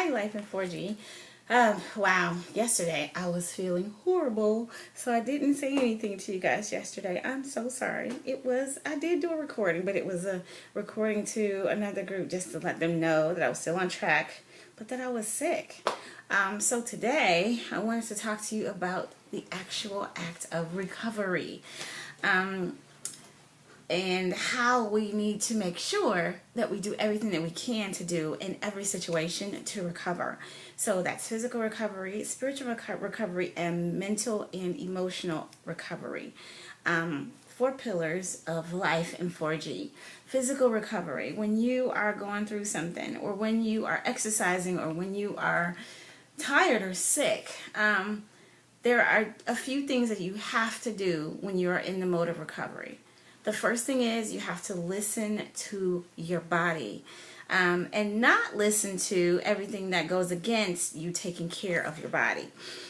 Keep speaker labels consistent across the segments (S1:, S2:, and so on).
S1: Hi, Life in 4G. Wow, yesterday I was feeling horrible, so I didn't say anything to you guys yesterday. I'm so sorry. I did do a recording, but it was a recording to another group just to let them know that I was still on track, but that I was sick. So today I wanted to talk to you about the actual act of recovery. And how we need to make sure that we do everything that we can to do in every situation to recover. So that's physical recovery, spiritual recovery, and mental and emotional recovery. Four pillars of life in 4G. Physical recovery, when you are going through something, or when you are exercising, or when you are tired or sick. There are a few things that you have to do when you are in the mode of recovery. The first thing is you have to listen to your body, and not listen to everything that goes against you taking care of your body.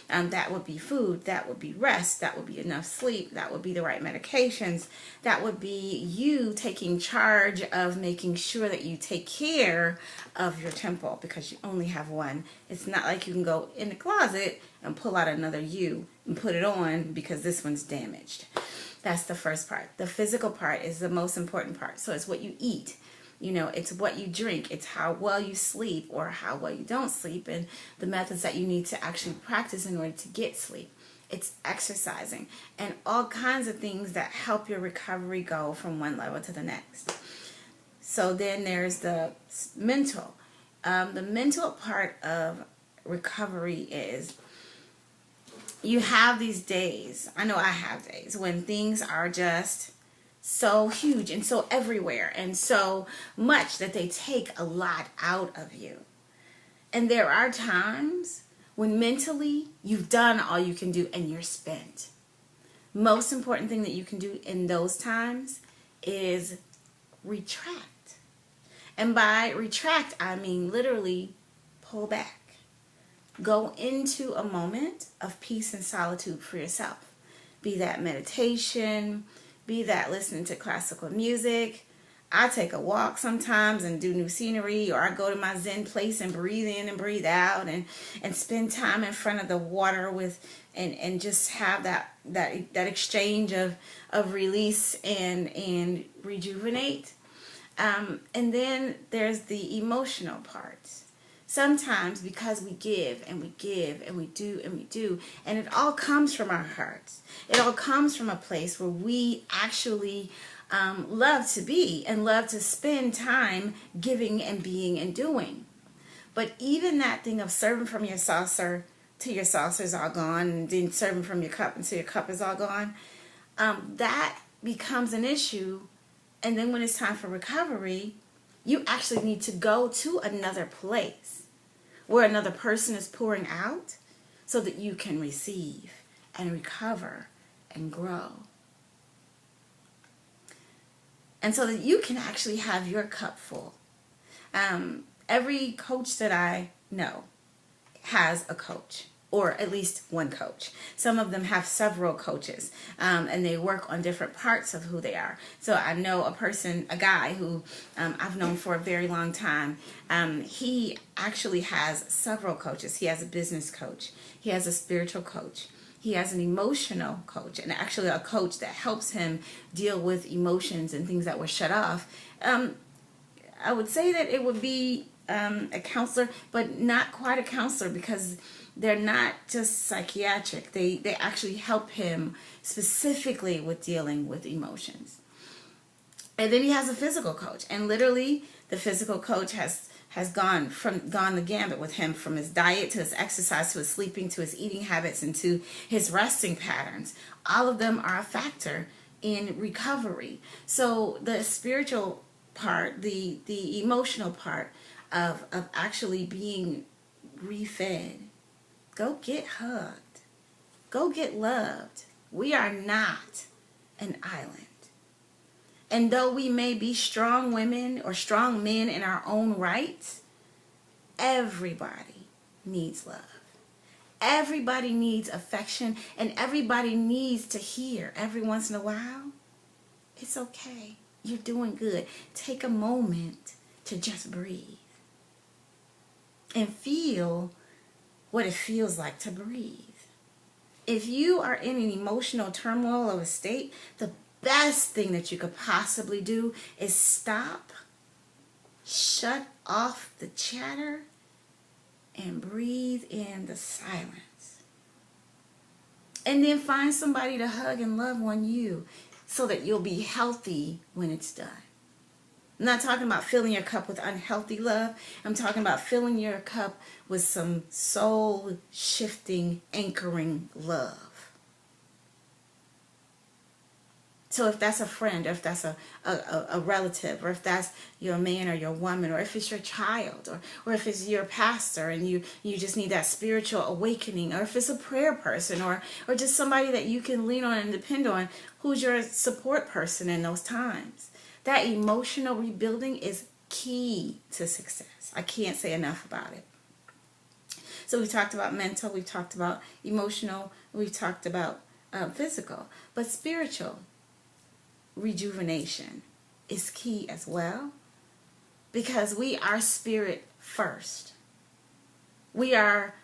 S1: That would be food, that would be rest, that would be enough sleep, that would be the right medications, that would be you taking charge of making sure that you take care of your temple, because you only have one. It's not like you can go in the closet and pull out another you and put it on because this one's damaged. That's the first part. The physical part is the most important part. So it's what you eat. It's what you drink. It's how well you sleep or how well you don't sleep, and the methods that you need to actually practice in order to get sleep. It's exercising and all kinds of things that help your recovery go from one level to the next. So then there's the mental. The mental part of recovery is you have these days, I know I have days, when things are just so huge and so everywhere and so much that they take a lot out of you. And there are times when mentally you've done all you can do and you're spent. Most important thing that you can do in those times is retract. And by retract, I mean literally pull back. Go into a moment of peace and solitude for yourself. Be that meditation, be that listening to classical music. I take a walk sometimes and do new scenery, or I go to my Zen place and breathe in and breathe out, and spend time in front of the water with and just have that exchange of release and rejuvenate. And then there's the emotional part. Sometimes because we give and we give and we do and we do, and it all comes from our hearts. It all comes from a place where we actually love to be and love to spend time giving and being and doing. But even that thing of serving from your saucer till your saucer is all gone, and then serving from your cup until your cup is all gone, that becomes an issue. And then when it's time for recovery, you actually need to go to another place where another person is pouring out so that you can receive and recover and grow. And so that you can actually have your cup full. Every coach that I know has a coach, or at least one coach. Some of them have several coaches, and they work on different parts of who they are. So I know a guy who I've known for a very long time. He actually has several coaches. He has a business coach. He has a spiritual coach. He has an emotional coach, and actually a coach that helps him deal with emotions and things that were shut off. I would say that it would be a counselor, but not quite a counselor, because they're not just psychiatric. They actually help him specifically with dealing with emotions. And then he has a physical coach, and literally the physical coach has gone the gambit with him, from his diet to his exercise to his sleeping to his eating habits and to his resting patterns. All of them are a factor in recovery. So the spiritual part, the emotional part of actually being refed. Go get hugged. Go get loved. We are not an island. And though we may be strong women or strong men in our own right, everybody needs love. Everybody needs affection, and everybody needs to hear every once in a while, it's okay. You're doing good. Take a moment to just breathe. and feel what it feels like to breathe. If you are in an emotional turmoil of a state, the best thing that you could possibly do is stop, shut off the chatter, and breathe in the silence. And then find somebody to hug and love on you so that you'll be healthy when it's done. I'm not talking about filling your cup with unhealthy love. I'm talking about filling your cup with some soul-shifting, anchoring love. So if that's a friend, or if that's a relative, or if that's your man or your woman, or if it's your child, or if it's your pastor and you just need that spiritual awakening, or if it's a prayer person, or just somebody that you can lean on and depend on, who's your support person in those times. That emotional rebuilding is key to success. I can't say enough about it. So we talked about mental, we talked about emotional, we talked about physical, but spiritual rejuvenation is key as well, because we are spirit first. We are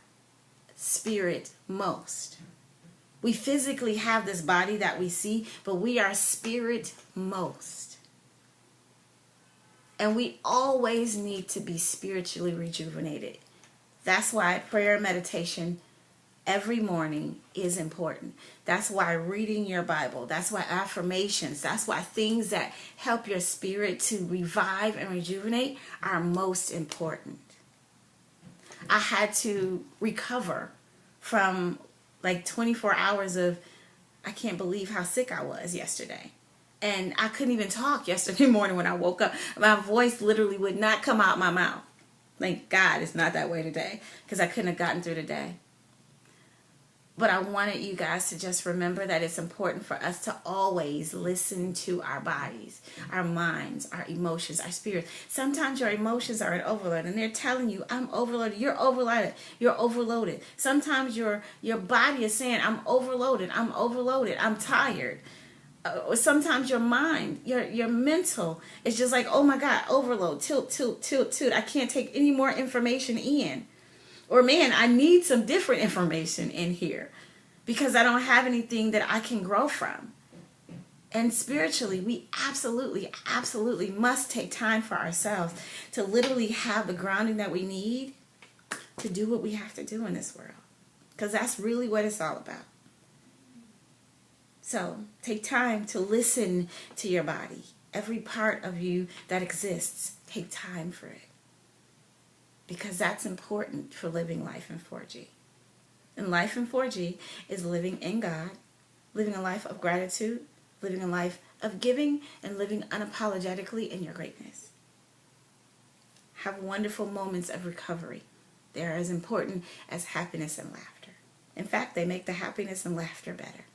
S1: spirit most. We physically have this body that we see, but we are spirit most. And we always need to be spiritually rejuvenated. That's why prayer and meditation every morning is important. That's why reading your Bible, that's why affirmations, that's why things that help your spirit to revive and rejuvenate are most important. I had to recover from like 24 hours of, I can't believe how sick I was yesterday. And I couldn't even talk yesterday morning when I woke up. My voice literally would not come out my mouth. Thank God it's not that way today, because I couldn't have gotten through the day. But I wanted you guys to just remember that it's important for us to always listen to our bodies, our minds, our emotions, our spirits. Sometimes your emotions are an overload and they're telling you, I'm overloaded. You're overloaded. You're overloaded. Sometimes your body is saying, I'm overloaded. I'm overloaded. I'm tired. Sometimes your mind, your mental is just like, oh my God, overload, tilt. I can't take any more information in. Or man, I need some different information in here because I don't have anything that I can grow from. And spiritually, we absolutely must take time for ourselves to literally have the grounding that we need to do what we have to do in this world. Because that's really what it's all about. So take time to listen to your body. Every part of you that exists, take time for it. Because that's important for living life in 4G. And life in 4G is living in God, living a life of gratitude, living a life of giving, and living unapologetically in your greatness. Have wonderful moments of recovery. They are as important as happiness and laughter. In fact, they make the happiness and laughter better.